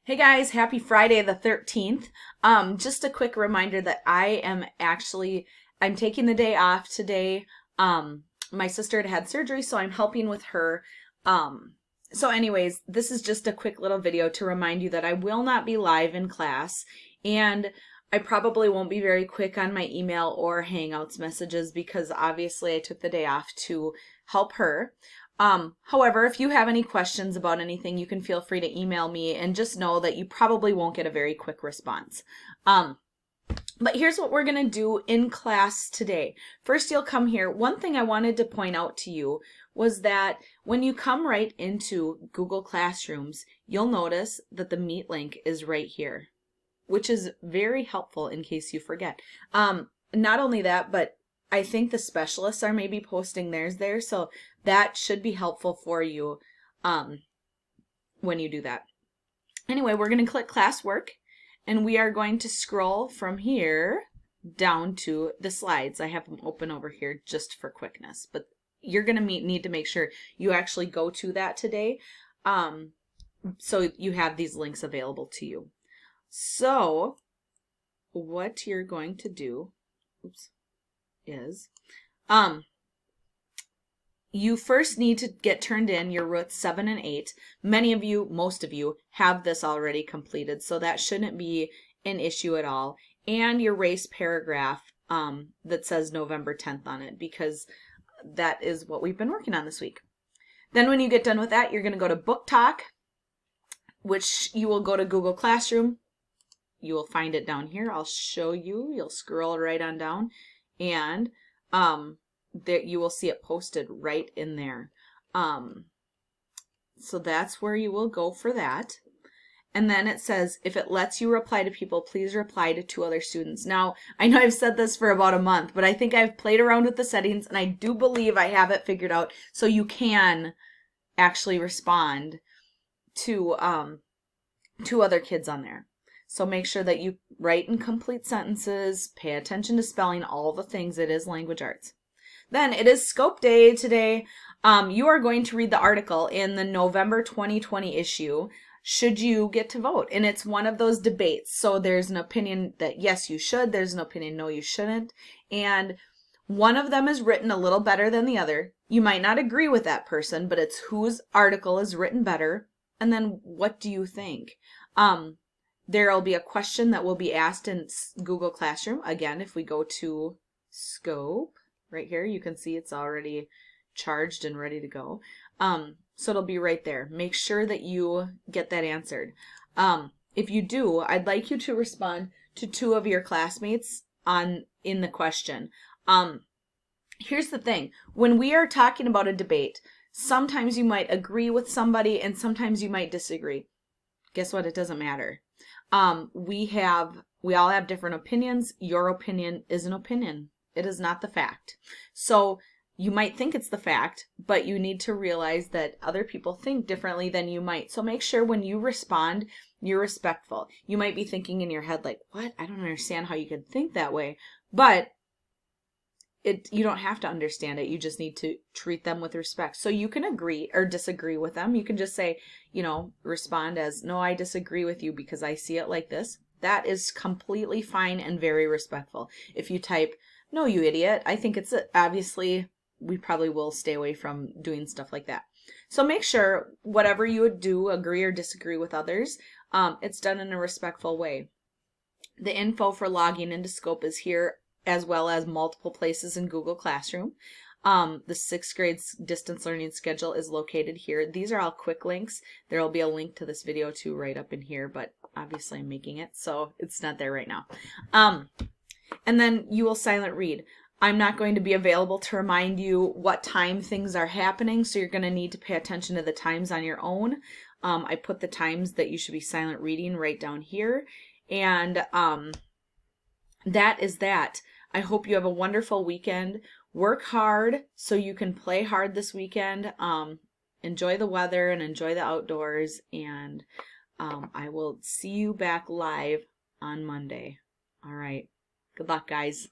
Hey guys, happy Friday the 13th. Just a quick reminder that I'm taking the day off today. My sister had surgery, so I'm helping with her. So anyways, this is just a quick little video to remind you that I will not be live in class, and I probably won't be very quick on my email or Hangouts messages because obviously I took the day off to help her. However, if you have any questions about anything, you can feel free to email me, and just know that you probably won't get a very quick response. But here's what we're going to do in class today. First, you'll come here. One thing I wanted to point out to you was that when you come right into Google Classrooms, you'll notice that the Meet link is right here, which is very helpful in case you forget. Not only that, but I think the specialists are maybe posting theirs there, so that should be helpful for you when you do that. Anyway, we're going to click classwork, and we are going to scroll from here down to the slides. I have them open over here just for quickness, but you're going to need to make sure you actually go to that today, so you have these links available to you. So what you're going to do, is you first need to get turned in your roots 7 and 8. Many of you, most of you, have this already completed, so that shouldn't be an issue at all. And your race paragraph that says November 10th on it, because that is what we've been working on this week. Then when you get done with that, you're going to go to Book Talk, which you will go to Google Classroom. You will find it down here. I'll show you. You'll scroll right on down, and that you will see it posted right in there. So that's where you will go for that. And then it says, if it lets you reply to people, please reply to 2 other students. Now, I know I've said this for about a month, but I think I've played around with the settings, and I do believe I have it figured out, so you can actually respond to 2 other kids on there. So make sure that you write in complete sentences, pay attention to spelling, all the things. It is language arts. Then it is Scope Day today. You are going to read the article in the November 2020 issue, Should You Get to Vote? And it's one of those debates. So there's an opinion that yes, you should. There's an opinion no, you shouldn't. And one of them is written a little better than the other. You might not agree with that person, but it's whose article is written better. And then what do you think? There'll be a question that will be asked in Google Classroom. Again, if we go to Scope, right here, you can see it's already charged and ready to go. So it'll be right there. Make sure that you get that answered. If you do, I'd like you to respond to 2 of your classmates in the question. Here's the thing. When we are talking about a debate, sometimes you might agree with somebody and sometimes you might disagree. Guess what? It doesn't matter. We all have different opinions. Your opinion is an opinion. It is not the fact. So you might think it's the fact, but you need to realize that other people think differently than you might. So make sure when you respond, you're respectful. You might be thinking in your head like, what? I don't understand how you could think that way. But you don't have to understand it. You just need to treat them with respect. So you can agree or disagree with them. You can just say, respond as, no, I disagree with you because I see it like this. That is completely fine and very respectful. If you type, no, you idiot, I think it's obviously, we probably will stay away from doing stuff like that. So make sure whatever you would do, agree or disagree with others, it's done in a respectful way. The info for logging into Scope is here, as well as multiple places in Google Classroom. The 6th grade distance learning schedule is located here. These are all quick links. There will be a link to this video too right up in here, but obviously I'm making it, so it's not there right now. And then you will silent read. I'm not going to be available to remind you what time things are happening, so you're going to need to pay attention to the times on your own. I put the times that you should be silent reading right down here, and that is that. I hope you have a wonderful weekend. Work hard so you can play hard this weekend. Enjoy the weather and enjoy the outdoors. And I will see you back live on Monday. All right. Good luck, guys.